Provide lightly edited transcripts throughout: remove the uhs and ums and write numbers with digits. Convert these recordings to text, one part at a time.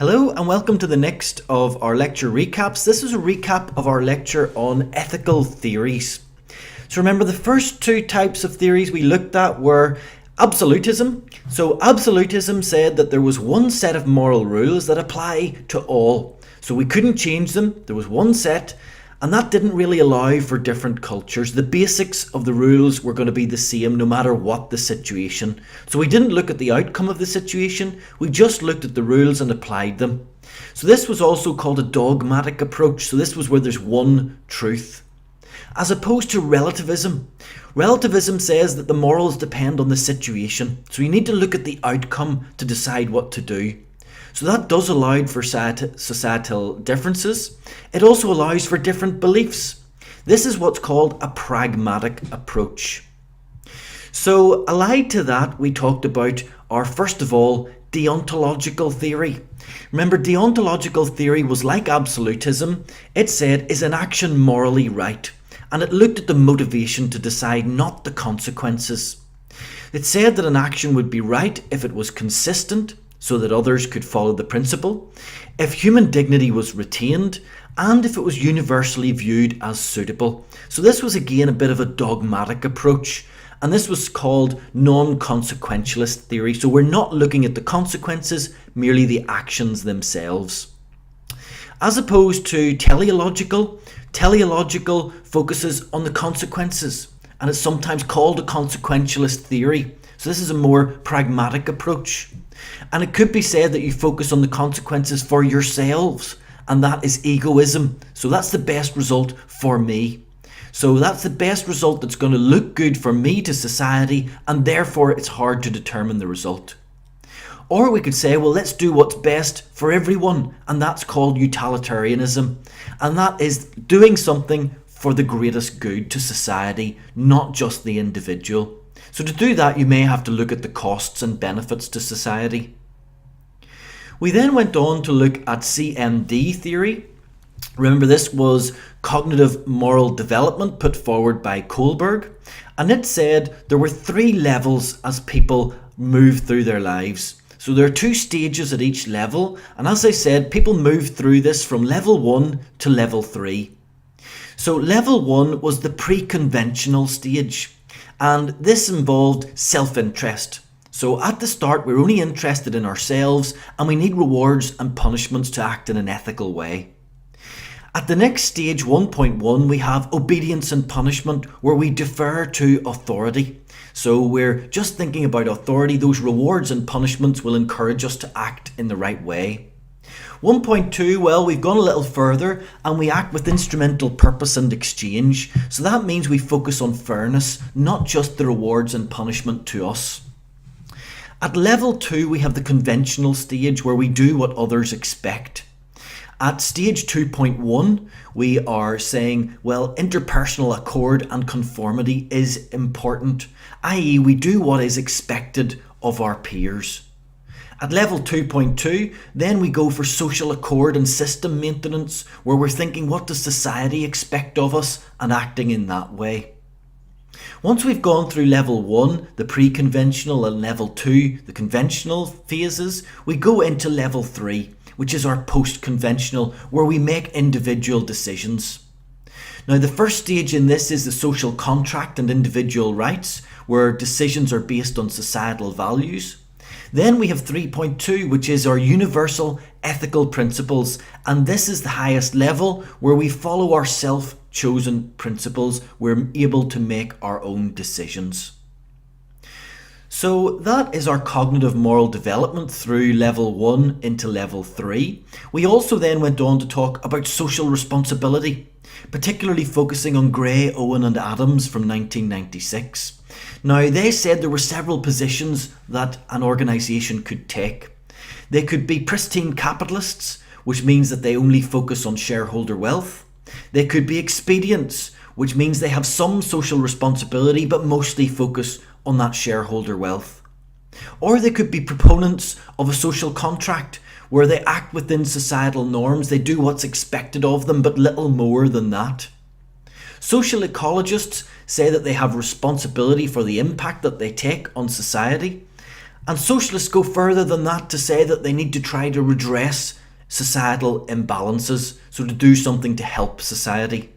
Hello and welcome to the next of our lecture recaps. This is a recap of our lecture on ethical theories. So remember, the first two types of theories we looked at were absolutism. So absolutism said that there was one set of moral rules that apply to all. So we couldn't change them. There was one set, and that didn't really allow for different cultures. The basics of the rules were going to be the same no matter what the situation. So we didn't look at the outcome of the situation, we just looked at the rules and applied them. So this was also called a dogmatic approach. So this was where there's one truth. As opposed to relativism. Relativism says that the morals depend on the situation. So you need to look at the outcome to decide what to do. So that does allow for societal differences. It also allows for different beliefs. This is what's called a pragmatic approach. So allied to that, we talked about our, first of all, deontological theory. Remember, deontological theory was like absolutism. It said, is an action morally right? And it looked at the motivation to decide, not the consequences. It said that an action would be right if it was consistent, so that others could follow the principle, if human dignity was retained, and if it was universally viewed as suitable. So this was again a bit of a dogmatic approach, and this was called non-consequentialist theory. So we're not looking at the consequences, merely the actions themselves. As opposed to teleological, teleological focuses on the consequences, and it's sometimes called a consequentialist theory. So this is a more pragmatic approach. And it could be said that you focus on the consequences for yourselves, and that is egoism. So that's the best result for me. So that's the best result that's going to look good for me to society, and therefore it's hard to determine the result. Or we could say, well, let's do what's best for everyone, and that's called utilitarianism. And that is doing something for the greatest good to society, not just the individual. So to do that, you may have to look at the costs and benefits to society. We then went on to look at CMD theory. Remember, this was cognitive moral development put forward by Kohlberg. And it said there were 3 levels as people move through their lives. So there are 2 stages at each level. And as I said, people move through this from level 1 to level 3. So level 1 was the pre-conventional stage. And this involved self-interest. So at the start, we're only interested in ourselves, and we need rewards and punishments to act in an ethical way. At the next stage, 1.1, we have obedience and punishment, where we defer to authority. So we're just thinking about authority. Those rewards and punishments will encourage us to act in the right way. 1.2, well, we've gone a little further and we act with instrumental purpose and exchange. So that means we focus on fairness, not just the rewards and punishment to us. At level 2, we have the conventional stage where we do what others expect. At stage 2.1, we are saying, well, interpersonal accord and conformity is important, i.e. we do what is expected of our peers. At level 2.2, then we go for social accord and system maintenance, where we're thinking, what does society expect of us, and acting in that way. Once we've gone through level 1, the pre-conventional, and level 2, the conventional phases, we go into level 3, which is our post-conventional, where we make individual decisions. Now, the first stage in this is the social contract and individual rights, where decisions are based on societal values. Then we have 3.2, which is our universal ethical principles, and this is the highest level where we follow our self-chosen principles. We're able to make our own decisions. So that is our cognitive moral development through level 1 into level 3. We also then went on to talk about social responsibility, particularly focusing on Gray, Owen and Adams from 1996. Now, they said there were several positions that an organisation could take. They could be pristine capitalists, which means that they only focus on shareholder wealth. They could be expedients, which means they have some social responsibility but mostly focus on that shareholder wealth. Or they could be proponents of a social contract, where they act within societal norms. They do what's expected of them, but little more than that. Social ecologists say that they have responsibility for the impact that they take on society. And socialists go further than that to say that they need to try to redress societal imbalances, so to do something to help society.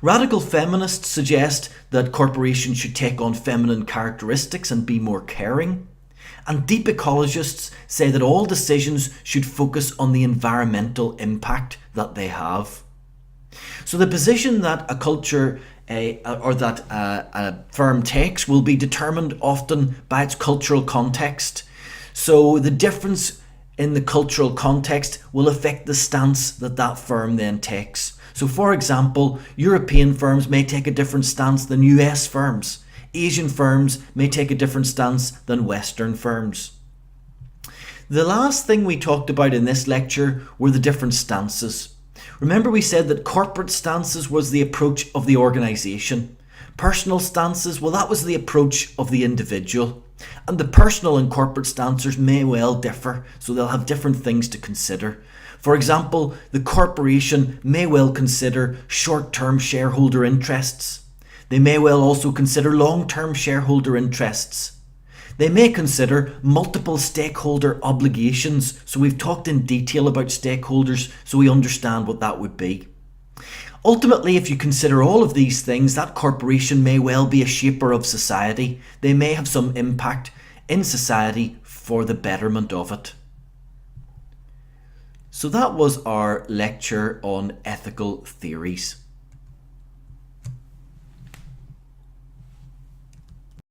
Radical feminists suggest that corporations should take on feminine characteristics and be more caring. And deep ecologists say that all decisions should focus on the environmental impact that they have. So the position that a culture or that a firm takes will be determined often by its cultural context. So the difference in the cultural context will affect the stance that that firm then takes. So for example, European firms may take a different stance than US firms. Asian firms may take a different stance than Western firms. The last thing we talked about in this lecture were the different stances. Remember, we said that corporate stances was the approach of the organisation. Personal stances, well, that was the approach of the individual. And the personal and corporate stances may well differ, so they'll have different things to consider. For example, the corporation may well consider short-term shareholder interests. They may well also consider long-term shareholder interests. They may consider multiple stakeholder obligations. So we've talked in detail about stakeholders, so we understand what that would be. Ultimately, if you consider all of these things, that corporation may well be a shaper of society. They may have some impact in society for the betterment of it. So that was our lecture on ethical theories.